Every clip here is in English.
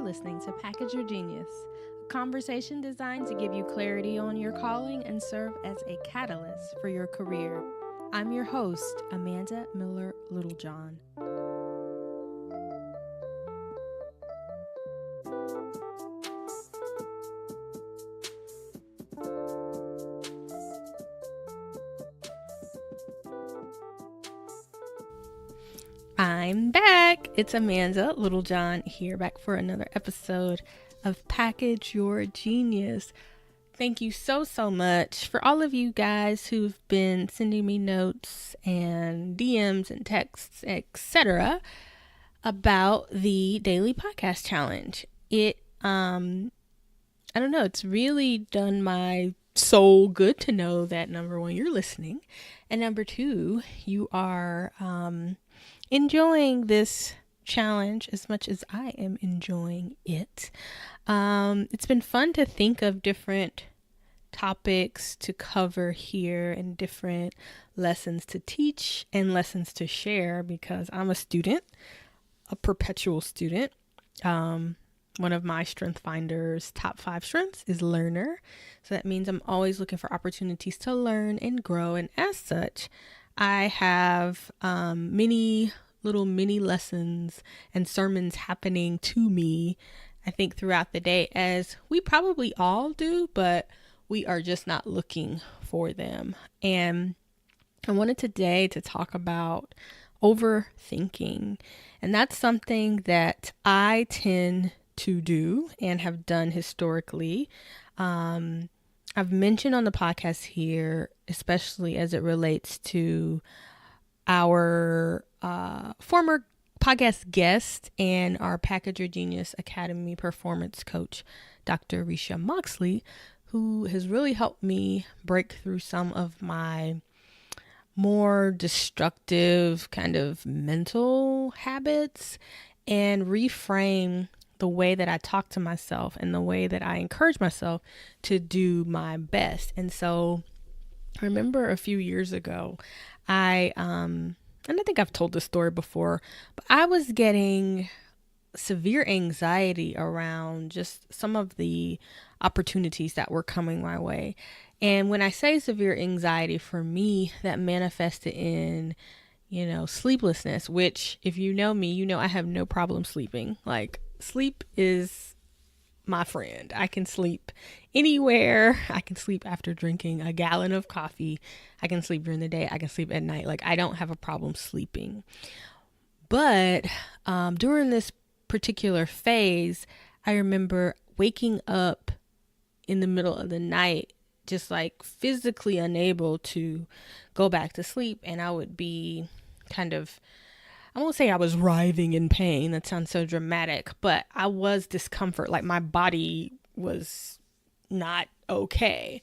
listening to Package Your Genius, a conversation designed to give you clarity on your calling and serve as a catalyst for your career. I'm your host, Amanda Miller Littlejohn. I'm back. It's Amanda Littlejohn here, back for another episode of Package Your Genius. Thank you so much for all of you guys who've been sending me notes and DMs and texts, etc. about the daily podcast challenge. It's really done my soul good to know that number one, you're listening, and number two, you are enjoying this challenge as much as I am enjoying it. It's been fun to think of different topics to cover here and different lessons to teach and lessons to share because I'm a student, a perpetual student. One of my Strength Finder's top 5 strengths is learner. So that means I'm always looking for opportunities to learn and grow. And as such, I have many lessons and sermons happening to me, I think, throughout the day, as we probably all do, but we are just not looking for them. And I wanted today to talk about overthinking. And that's something that I tend to do and have done historically. I've mentioned on the podcast here, especially as it relates to our former podcast guest and our Package Your Genius Academy performance coach, Dr. Reisha Moxley, who has really helped me break through some of my more destructive kind of mental habits and reframe the way that I talk to myself and the way that I encourage myself to do my best. And so I remember a few years ago, and I think I've told this story before, but I was getting severe anxiety around just some of the opportunities that were coming my way. And when I say severe anxiety, for me, that manifested in, sleeplessness, which if you know me, I have no problem sleeping. Like, sleep is my friend. I can sleep anywhere. I can sleep after drinking a gallon of coffee. I can sleep during the day. I can sleep at night. Like, I don't have a problem sleeping. But during this particular phase, I remember waking up in the middle of the night, just like physically unable to go back to sleep. And I would be I won't say I was writhing in pain. That sounds so dramatic, but I was discomfort. Like, my body was not okay.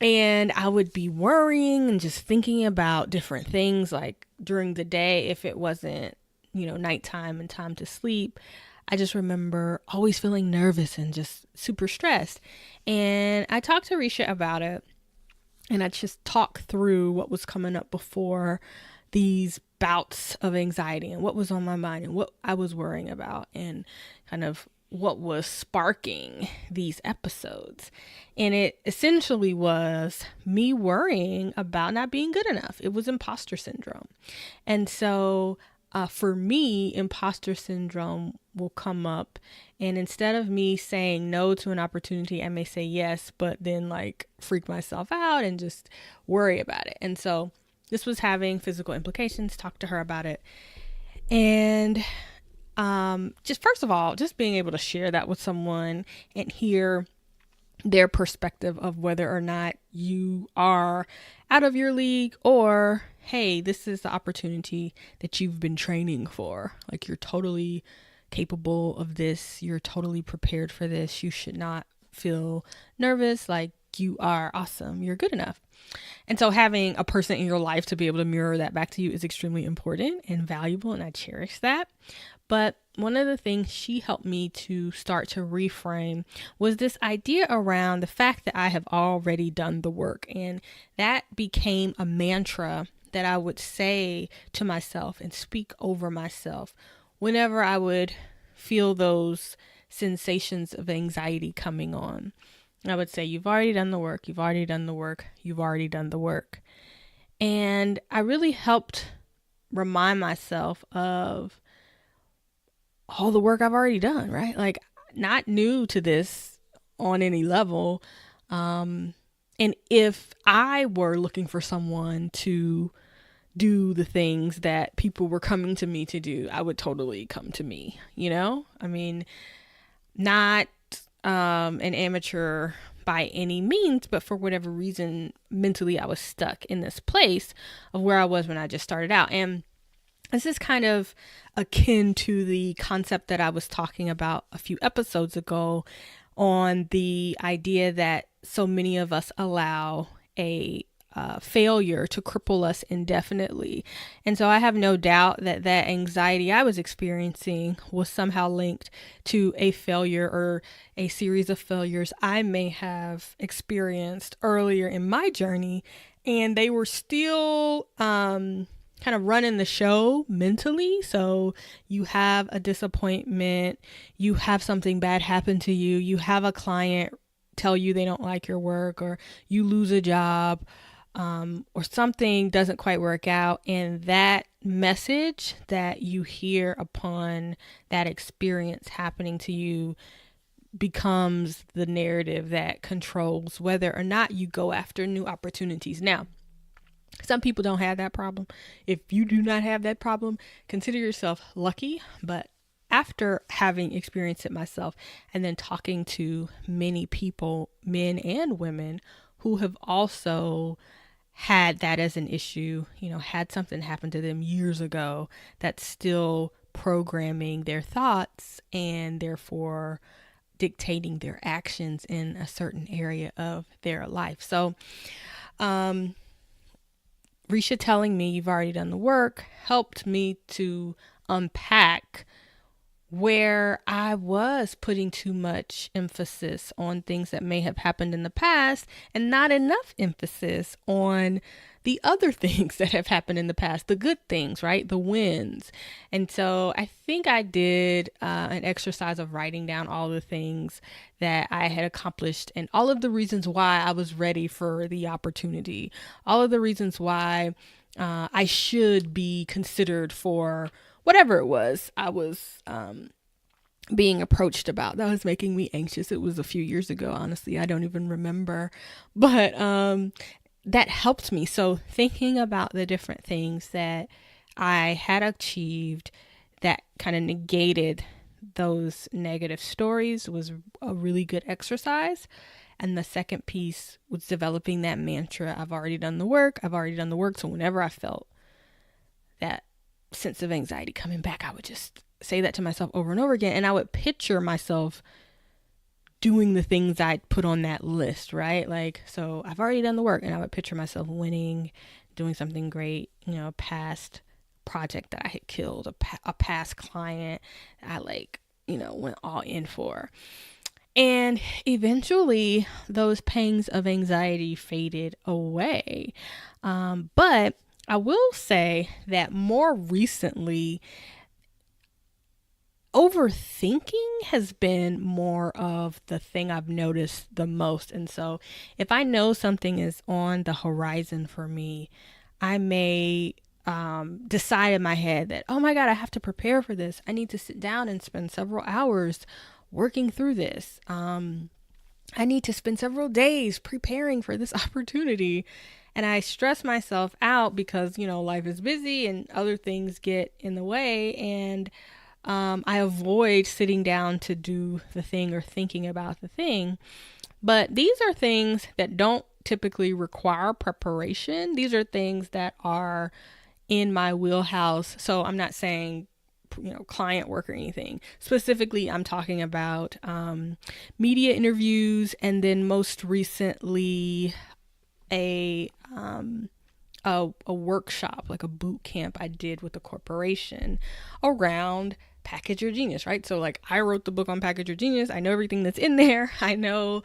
And I would be worrying and just thinking about different things, like during the day, if it wasn't, nighttime and time to sleep. I just remember always feeling nervous and just super stressed. And I talked to Reisha about it, and I just talked through what was coming up before these bouts of anxiety and what was on my mind and what I was worrying about and kind of what was sparking these episodes. And it essentially was me worrying about not being good enough. It was imposter syndrome. And so for me, imposter syndrome will come up, and instead of me saying no to an opportunity, I may say yes, but then freak myself out and just worry about it. And so this was having physical implications. Talk to her about it. And just first of all, just being able to share that with someone and hear their perspective of whether or not you are out of your league or, hey, this is the opportunity that you've been training for. Like, you're totally capable of this. You're totally prepared for this. You should not feel nervous. Like, you are awesome. You're good enough. And so having a person in your life to be able to mirror that back to you is extremely important and valuable, and I cherish that. But one of the things she helped me to start to reframe was this idea around the fact that I have already done the work. And that became a mantra that I would say to myself and speak over myself whenever I would feel those sensations of anxiety coming on. I would say, you've already done the work, you've already done the work, you've already done the work. And I really helped remind myself of all the work I've already done, right? Like, not new to this on any level. And if I were looking for someone to do the things that people were coming to me to do, I would totally come to me, you know? I mean, not an amateur by any means, but for whatever reason, mentally I was stuck in this place of where I was when I just started out. And this is kind of akin to the concept that I was talking about a few episodes ago on the idea that so many of us allow a failure to cripple us indefinitely. And so I have no doubt that that anxiety I was experiencing was somehow linked to a failure or a series of failures I may have experienced earlier in my journey. And they were still kind of running the show mentally. So you have a disappointment, you have something bad happen to you, you have a client tell you they don't like your work, or you lose a job, or something doesn't quite work out. And that message that you hear upon that experience happening to you becomes the narrative that controls whether or not you go after new opportunities. Now, some people don't have that problem. If you do not have that problem, consider yourself lucky. But after having experienced it myself, and then talking to many people, men and women, who have also had that as an issue, you know, had something happen to them years ago that's still programming their thoughts and therefore dictating their actions in a certain area of their life. So, Reisha telling me you've already done the work helped me to unpack where I was putting too much emphasis on things that may have happened in the past and not enough emphasis on the other things that have happened in the past, the good things, right? The wins. And so I think I did an exercise of writing down all the things that I had accomplished and all of the reasons why I was ready for the opportunity, all of the reasons why I should be considered for whatever it was I was being approached about. That was making me anxious. It was a few years ago, honestly. I don't even remember. But that helped me. So thinking about the different things that I had achieved that kind of negated those negative stories was a really good exercise. And the second piece was developing that mantra. I've already done the work. I've already done the work. So whenever I felt that sense of anxiety coming back, I would just say that to myself over and over again. And I would picture myself doing the things I'd put on that list, right? Like, so I've already done the work, and I would picture myself winning, doing something great, you know, a past project that I had killed, a past client I went all in for. And eventually those pangs of anxiety faded away. But I will say that more recently, overthinking has been more of the thing I've noticed the most. And so if I know something is on the horizon for me, I may decide in my head that, oh my God, I have to prepare for this. I need to sit down and spend several hours working through this. I need to spend several days preparing for this opportunity. And I stress myself out because, you know, life is busy and other things get in the way. And I avoid sitting down to do the thing or thinking about the thing. But these are things that don't typically require preparation. These are things that are in my wheelhouse. So I'm not saying, you know, client work or anything. Specifically, I'm talking about media interviews, and then most recently a workshop, like a boot camp I did with a corporation around Package Your Genius, right? So like, I wrote the book on Package Your Genius. I know everything that's in there. I know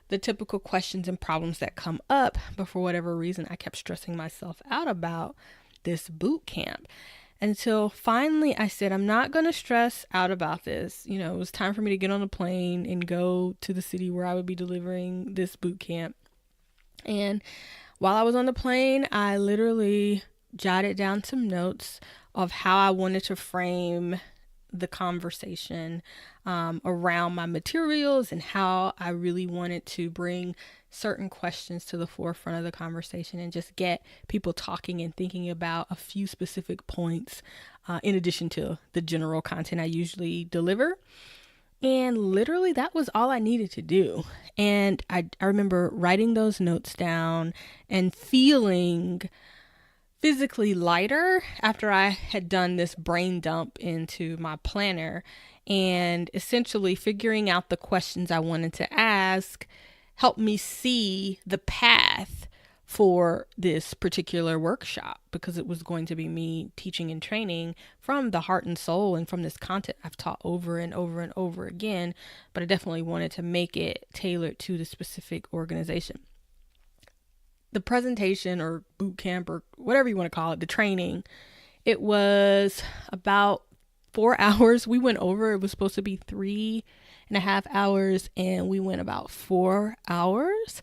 the typical questions and problems that come up, but for whatever reason, I kept stressing myself out about this boot camp. until finally I said, I'm not going to stress out about this. It was time for me to get on a plane and go to the city where I would be delivering this boot camp. And while I was on the plane, I literally jotted down some notes of how I wanted to frame the conversation around my materials and how I really wanted to bring certain questions to the forefront of the conversation and just get people talking and thinking about a few specific points in addition to the general content I usually deliver. And literally that was all I needed to do. And I remember writing those notes down and feeling physically lighter after I had done this brain dump into my planner, and essentially figuring out the questions I wanted to ask helped me see the path for this particular workshop, because it was going to be me teaching and training from the heart and soul and from this content I've taught over and over and over again. But I definitely wanted to make it tailored to the specific organization. The presentation or boot camp or whatever you want to call it, the training, it was about 4 hours. We went over. It was supposed to be 3.5 hours, and we went about 4 hours.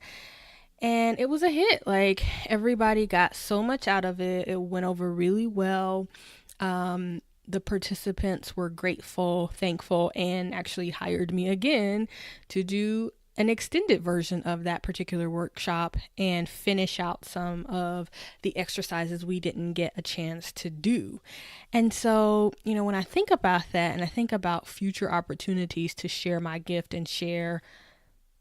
And it was a hit. Like, everybody got so much out of it. It went over really well. The participants were grateful, thankful, and actually hired me again to do an extended version of that particular workshop and finish out some of the exercises we didn't get a chance to do. And so, when I think about that and I think about future opportunities to share my gift and share,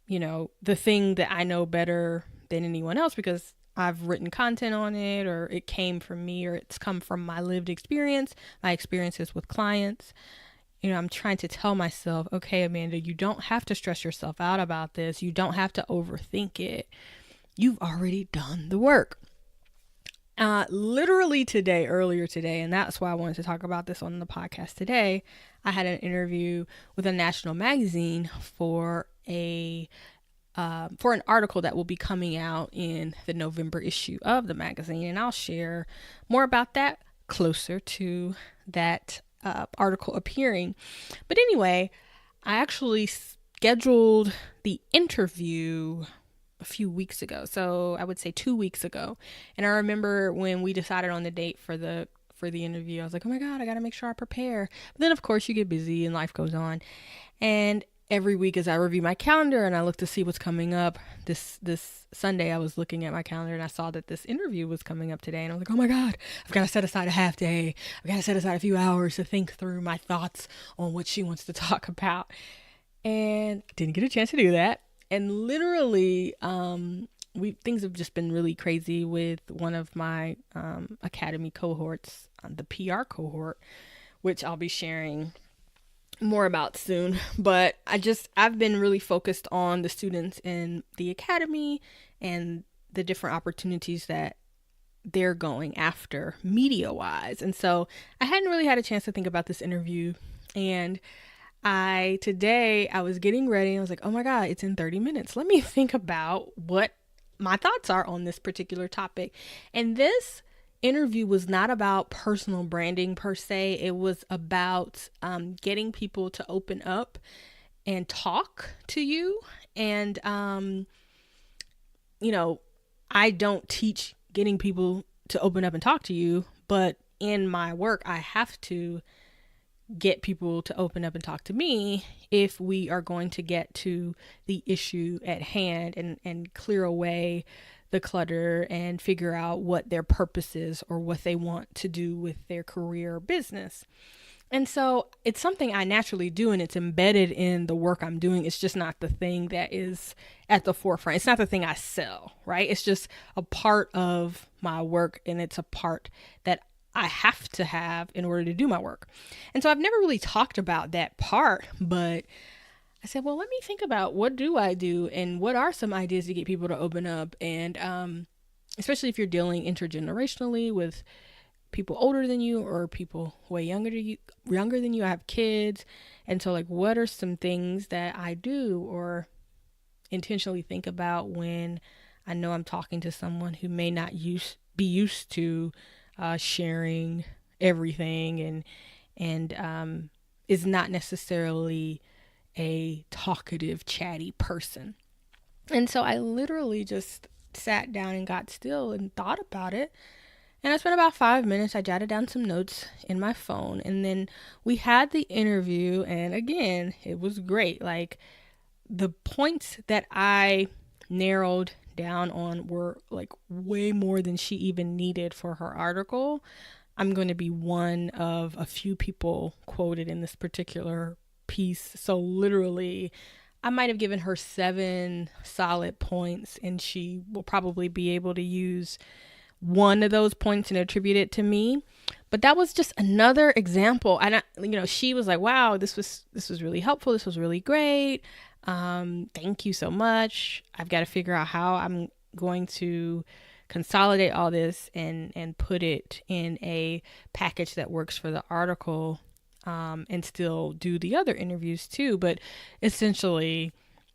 the thing that I know better than anyone else, because I've written content on it, or it came from me, or it's come from my lived experience, my experiences with clients. I'm trying to tell myself, okay, Amanda, you don't have to stress yourself out about this. You don't have to overthink it. You've already done the work. Literally earlier today, and that's why I wanted to talk about this on the podcast today, I had an interview with a national magazine for an article that will be coming out in the November issue of the magazine. And I'll share more about that closer to that article appearing. But anyway, I actually scheduled the interview a few weeks ago. So I would say 2 weeks ago. And I remember when we decided on the date for the interview, I was like, oh my God, I got to make sure I prepare. But then of course you get busy and life goes on. And every week as I review my calendar and I look to see what's coming up, this Sunday I was looking at my calendar and I saw that this interview was coming up today, and I was like, oh my God, I've got to set aside a half day. I've got to set aside a few hours to think through my thoughts on what she wants to talk about. And I didn't get a chance to do that. And literally, things have just been really crazy with one of my academy cohorts, the PR cohort, which I'll be sharing more about soon. But I've been really focused on the students in the academy and the different opportunities that they're going after media wise. And so I hadn't really had a chance to think about this interview. And today I was getting ready and I was like, oh my God, it's in 30 minutes. Let me think about what my thoughts are on this particular topic. And this interview was not about personal branding per se. It was about getting people to open up and talk to you. And, I don't teach getting people to open up and talk to you, but in my work, I have to get people to open up and talk to me if we are going to get to the issue at hand and clear away the clutter and figure out what their purpose is or what they want to do with their career or business. And so it's something I naturally do, and it's embedded in the work I'm doing. It's just not the thing that is at the forefront. It's not the thing I sell, right? It's just a part of my work, and it's a part that I have to have in order to do my work. And so I've never really talked about that part, but I said, well, let me think about what do I do and what are some ideas to get people to open up. And especially if you're dealing intergenerationally with people older than you or people way younger than you. I have kids. And so what are some things that I do or intentionally think about when I know I'm talking to someone who may not be used to sharing everything and is not necessarily a talkative, chatty person. And so I literally just sat down and got still and thought about it. And I spent about 5 minutes. I jotted down some notes in my phone. And then we had the interview. And again, it was great. Like, the points that I narrowed down on were like way more than she even needed for her article. I'm going to be one of a few people quoted in this particular piece. So literally, I might have given her 7 solid points, and she will probably be able to use one of those points and attribute it to me. But that was just another example. And she was like, wow, this was really helpful. This was really great. Thank you so much. I've got to figure out how I'm going to consolidate all this and put it in a package that works for the article, and still do the other interviews too. But essentially,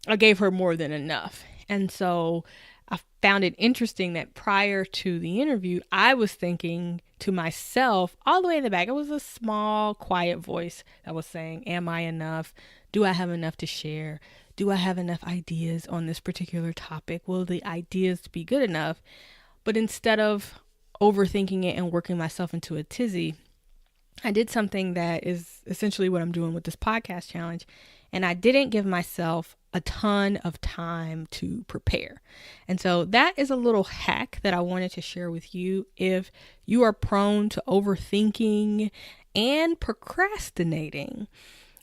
I gave her more than enough. And so I found it interesting that prior to the interview, I was thinking to myself all the way in the back. It was a small, quiet voice that was saying, am I enough? Do I have enough to share? Do I have enough ideas on this particular topic? Will the ideas be good enough? But instead of overthinking it and working myself into a tizzy, I did something that is essentially what I'm doing with this podcast challenge. And I didn't give myself a ton of time to prepare. And so that is a little hack that I wanted to share with you. If you are prone to overthinking and procrastinating,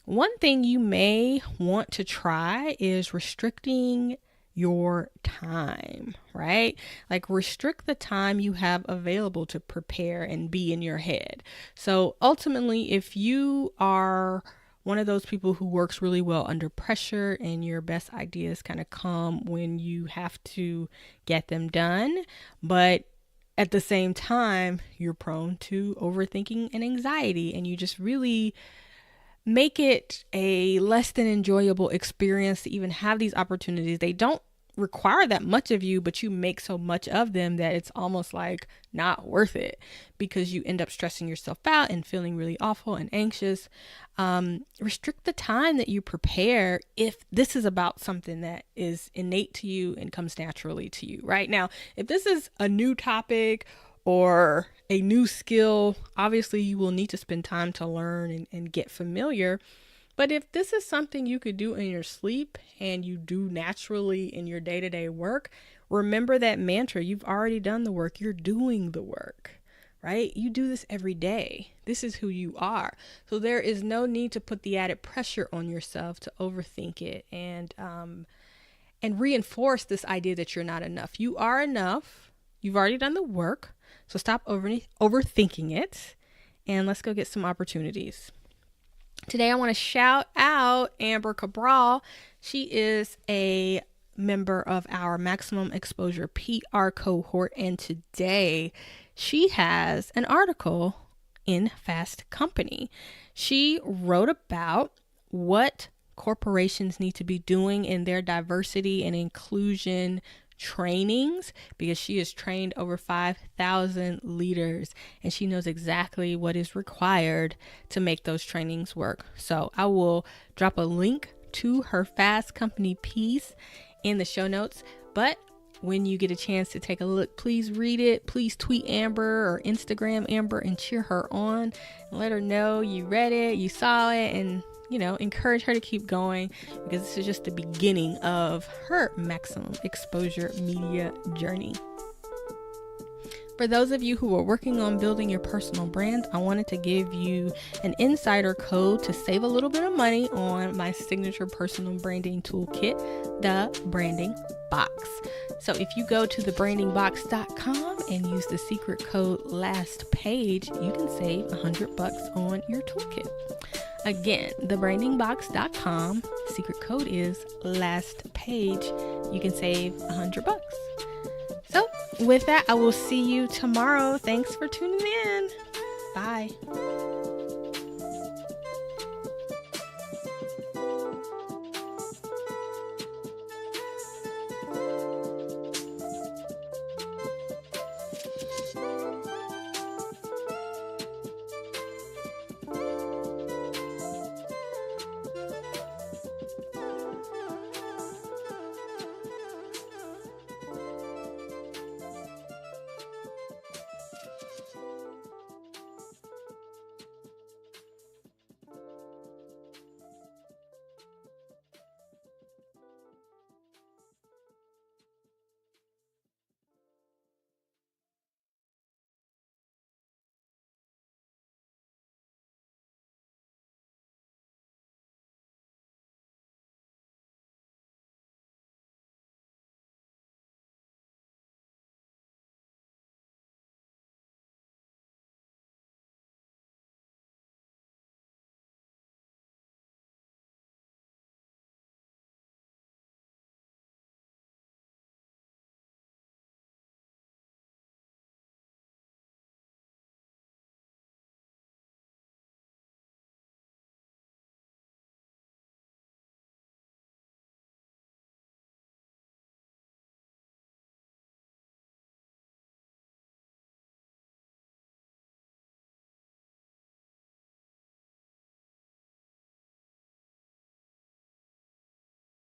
one thing you may want to try is restricting your time, right? Like, restrict the time you have available to prepare and be in your head. So ultimately, if you are one of those people who works really well under pressure and your best ideas kind of come when you have to get them done, but at the same time, you're prone to overthinking and anxiety, and you just really make it a less than enjoyable experience to even have these opportunities. They don't require that much of you, but you make so much of them that it's almost like not worth it, because you end up stressing yourself out and feeling really awful and anxious. Restrict the time that you prepare if this is about something that is innate to you and comes naturally to you. Right now, if this is a new topic or a new skill, obviously you will need to spend time to learn and get familiar. But if this is something you could do in your sleep and you do naturally in your day-to-day work, remember that mantra. You've already done the work. You're doing the work, right? You do this every day. This is who you are. So there is no need to put the added pressure on yourself to overthink it and reinforce this idea that you're not enough. You are enough. You've already done the work. So stop overthinking it, and let's go get some opportunities. Today, I want to shout out Amber Cabral. She is a member of our Maximum Exposure PR cohort, and today she has an article in Fast Company. She wrote about what corporations need to be doing in their diversity and inclusion trainings, because she has trained over 5,000 leaders and she knows exactly what is required to make those trainings work. So I will drop a link to her Fast Company piece in the show notes. But when you get a chance to take a look, please read it. Please tweet Amber or Instagram Amber and cheer her on and let her know you read it, you saw it, and encourage her to keep going, because this is just the beginning of her maximum exposure media journey. For those of you who are working on building your personal brand, I wanted to give you an insider code to save a little bit of money on my signature personal branding toolkit, the Branding Box. So if you go to thebrandingbox.com and use the secret code LASTPAGE, you can save $100 on your toolkit. Again, thebrandingbox.com, secret code is LASTPAGE. You can save $100. So with that, I will see you tomorrow. Thanks for tuning in. Bye.